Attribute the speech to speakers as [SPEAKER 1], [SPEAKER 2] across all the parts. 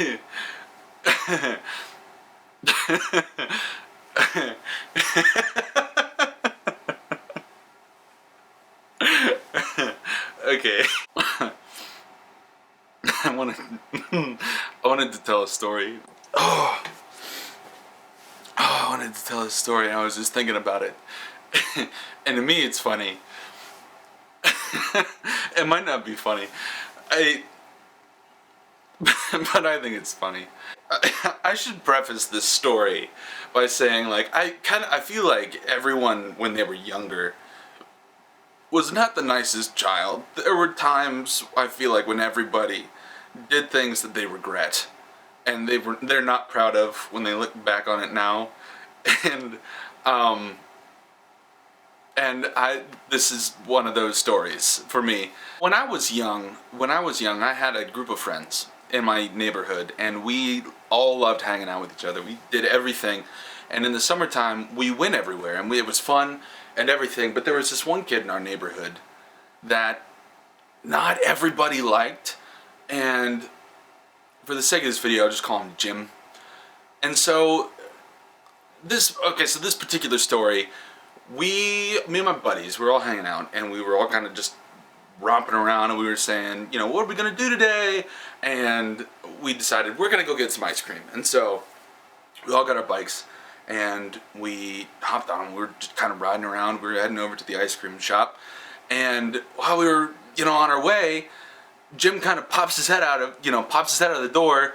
[SPEAKER 1] Okay. I wanted I wanted to tell a story. I wanted to tell a story and I was just thinking about it. And to me it's funny. It might not be funny. I but I think it's funny. I should preface this story by saying, like, I feel like everyone when they were younger was not the nicest child. There were times I feel like when everybody did things that they regret and they're not proud of when they look back on it now. And um this is one of those stories for me. When I was young, I had a group of friends in my neighborhood, and we all loved hanging out with each other. We did everything, and in the summertime, we went everywhere, and it was fun and everything. But there was this one kid in our neighborhood that not everybody liked, and for the sake of this video, I'll just call him Jim. And so this particular story. Me and my buddies, we were all hanging out, and we were all kind of just romping around, and we were saying, you know, what are we gonna do today? And we decided we're gonna go get some ice cream. And so we all got our bikes, and we hopped on. We were just kind of riding around. We were heading over to the ice cream shop, and while we were, you know, on our way, Jim kind of pops his head out of the door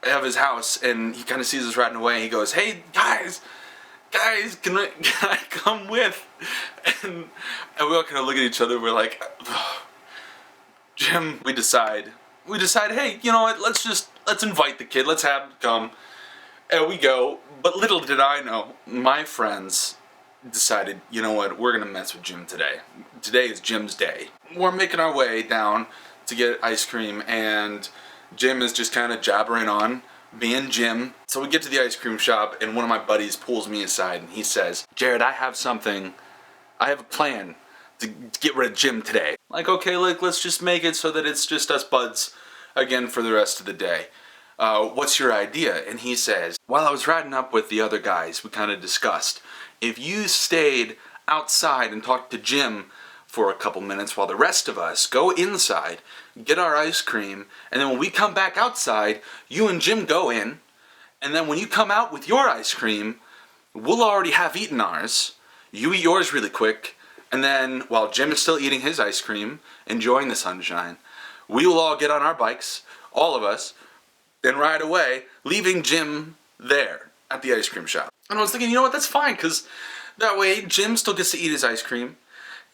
[SPEAKER 1] of his house, and he kind of sees us riding away. And he goes, "Hey guys, can I come with?" And we all kind of look at each other. We're like, "Oh, Jim." We decide, hey, you know what? Let's invite the kid. Let's have him come. And we go. But little did I know, my friends decided, you know what? We're gonna mess with Jim today. Today is Jim's day. We're making our way down to get ice cream, and Jim is just kind of jabbering on, being Jim. So we get to the ice cream shop, and one of my buddies pulls me aside, and he says, "Jared, I have a plan to get rid of Jim today." Like, okay, let's just make it so that it's just us buds again for the rest of the day. What's your idea? And he says, while I was riding up with the other guys, we kind of discussed, if you stayed outside and talked to Jim for a couple minutes while the rest of us go inside, get our ice cream, and then when we come back outside, you and Jim go in, and then when you come out with your ice cream, we'll already have eaten ours. You eat yours really quick, and then while Jim is still eating his ice cream, enjoying the sunshine, we will all get on our bikes, all of us, and ride away, leaving Jim there at the ice cream shop. And I was thinking, you know what, that's fine, because that way Jim still gets to eat his ice cream,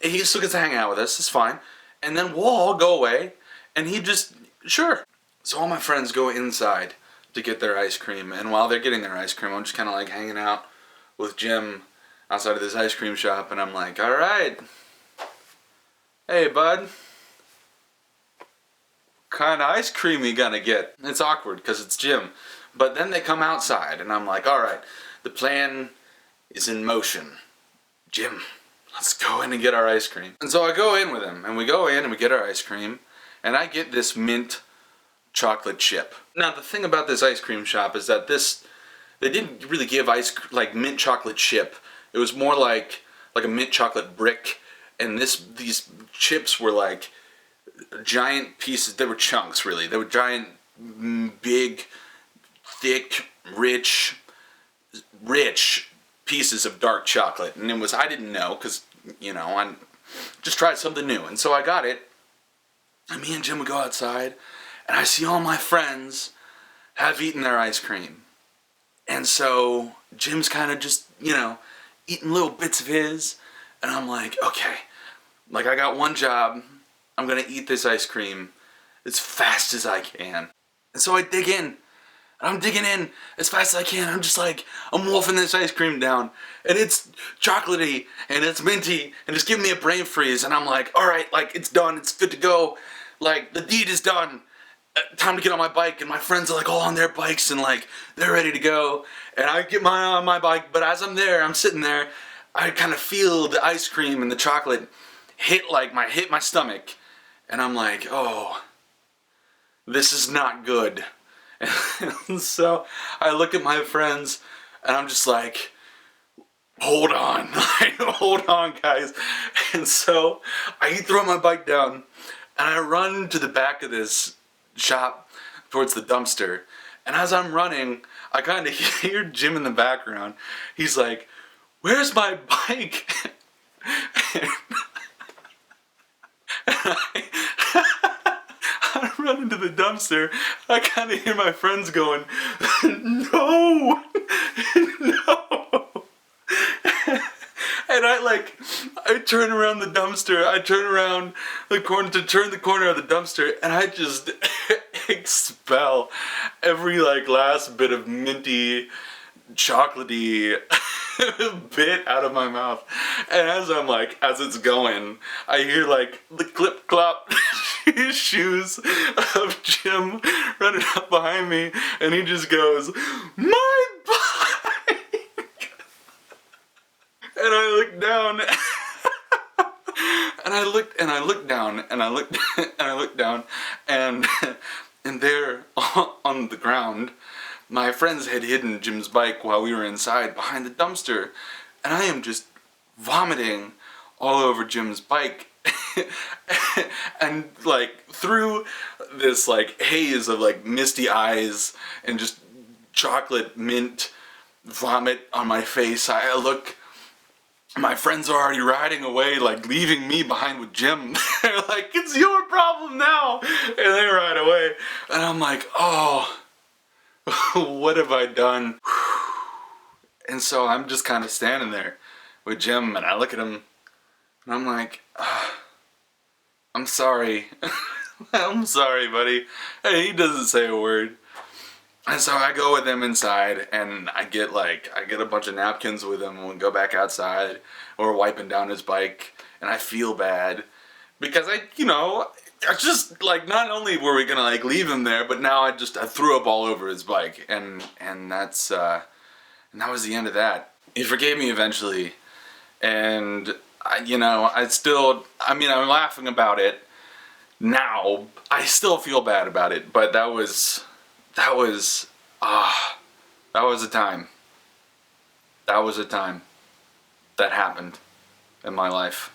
[SPEAKER 1] and he still gets to hang out with us, it's fine, and then we'll all go away, and sure. So all my friends go inside to get their ice cream, and while they're getting their ice cream, I'm just kind of like hanging out with Jim outside of this ice cream shop, and I'm like, alright, hey bud, what kind of ice cream you gonna get? It's awkward because it's Jim, but then they come outside, and I'm like, alright, the plan is in motion. Jim, let's go in and get our ice cream. And so I go in with him, and we go in and we get our ice cream, and I get this mint chocolate chip. Now the thing about this ice cream shop is that they didn't really give like mint chocolate chip. It was more like a mint chocolate brick, and these chips were like giant pieces. They were chunks, really. They were giant, big, thick, rich pieces of dark chocolate. And I didn't know, because, you know, I just tried something new. And so I got it, and me and Jim would go outside, and I see all my friends have eaten their ice cream. And so Jim's kind of just, you know, eating little bits of his, and I'm like, okay, like I got one job, I'm gonna eat this ice cream as fast as I can. And so I dig in, and I'm digging in as fast as I can. I'm just like, I'm wolfing this ice cream down, and it's chocolatey, and it's minty, and it's giving me a brain freeze, and I'm like, alright, like, it's done, it's good to go, like, the deed is done. Time to get on my bike, and my friends are like all on their bikes, and like they're ready to go, and I get on my bike, but as I'm sitting there, I kind of feel the ice cream and the chocolate hit my stomach, and I'm like, oh, this is not good. And so I look at my friends and I'm just like, hold on, hold on, guys. And so I throw my bike down and I run to the back of this shop towards the dumpster. And as I'm running, I kind of hear Jim in the background. He's like, "Where's my bike?" I run into the dumpster. I kind of hear my friends going, "No, no." And I turn around the dumpster. I turn around the corner to turn the corner of the dumpster, and I just expel every last bit of minty, chocolatey bit out of my mouth. And as it's going, I hear the clip clop shoes of Jim running up behind me, and he just goes, "My bike!" And I look down, and I look down, and I look and I look down, and and there on the ground, my friends had hidden Jim's bike while we were inside behind the dumpster, and I am just vomiting all over Jim's bike. And through this haze of misty eyes and just chocolate mint vomit on my face, I look. My friends are already riding away, leaving me behind with Jim. They're like, "It's your problem now," and they ride away, and I'm like, "Oh, what have I done?" And so I'm just kind of standing there with Jim, and I look at him, and I'm like, "I'm sorry." "I'm sorry, buddy." And he doesn't say a word. And so I go with him inside, and I get a bunch of napkins with him, and we go back outside, and we're wiping down his bike, and I feel bad because I just not only were we gonna leave him there, but now I threw up all over his bike, and that's and that was the end of that. He forgave me eventually, and I'm laughing about it now. I still feel bad about it, but that was a time. That was a time that happened in my life.